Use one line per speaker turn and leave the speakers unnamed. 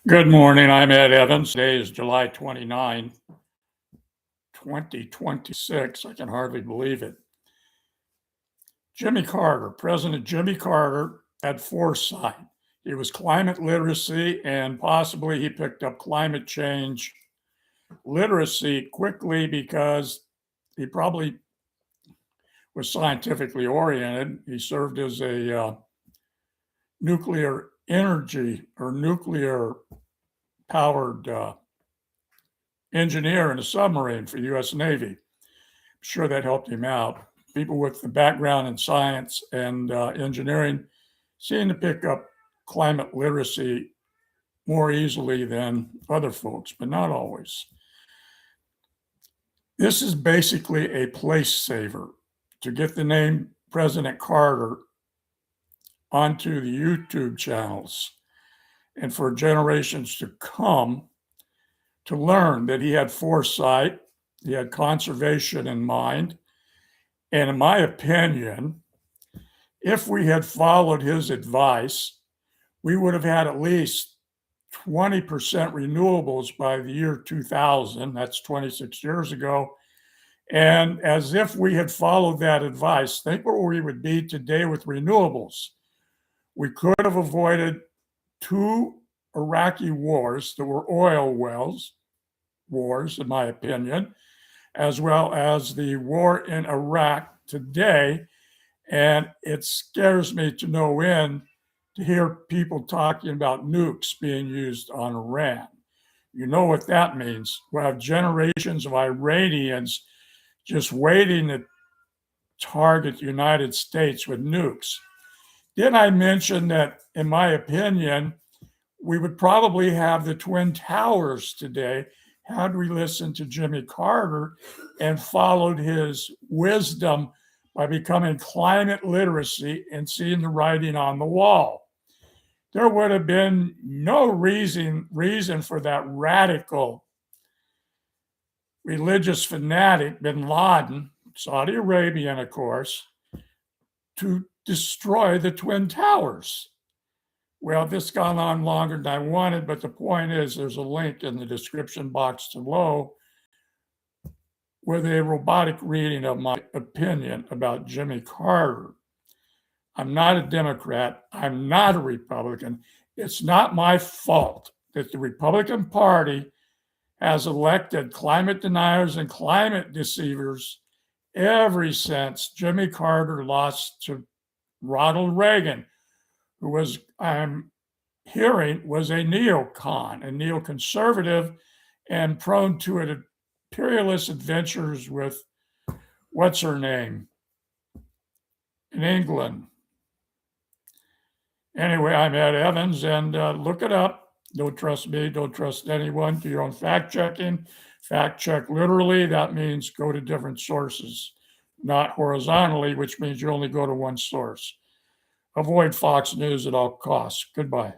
Good morning. I'm Ed Evans. Today is July 29, 2026. I can hardly believe it. President Jimmy Carter had foresight. He was climate literacy, and possibly he picked up climate change literacy quickly because he probably was scientifically oriented. He served as a nuclear energy or nuclear powered engineer in a submarine for the U.S. Navy. I'm sure that helped him out. People with the background in science and engineering seem to pick up climate literacy more easily than other folks, but not always. This is basically a place saver to get the name President Carter onto the YouTube channels and for generations to come to learn that he had foresight, he had conservation in mind. And in my opinion, if we had followed his advice, we would have had at least 20% renewables by the year 2000. That's 26 years ago. And as if we had followed that advice, think where we would be today with renewables. We could have avoided two Iraqi wars that were oil wars, in my opinion, as well as the war in Iraq today. And it scares me to no end to hear people talking about nukes being used on Iran. You know what that means. We'll have generations of Iranians just waiting to target the United States with nukes. Did I mention that, in my opinion, we would probably have the Twin Towers today had we listened to Jimmy Carter and followed his wisdom by becoming climate literacy and seeing the writing on the wall. There would have been no reason for that radical religious fanatic bin Laden, Saudi Arabian, of course, to destroy the Twin Towers. Well, this gone on longer than I wanted, but the point is there's a link in the description box below with a robotic reading of my opinion about Jimmy Carter. I'm not a Democrat. I'm not a Republican. It's not my fault that the Republican Party has elected climate deniers and climate deceivers ever since Jimmy Carter lost to Ronald Reagan, who was, I'm hearing, was a neocon, a neoconservative, and prone to imperialist adventures with, what's her name, in England. Anyway, I'm Ed Evans, and look it up. Don't trust me. Don't trust anyone. Do your own fact checking. Fact check literally. That means go to different sources, not horizontally, which means you only go to one source. Avoid Fox News at all costs. Goodbye.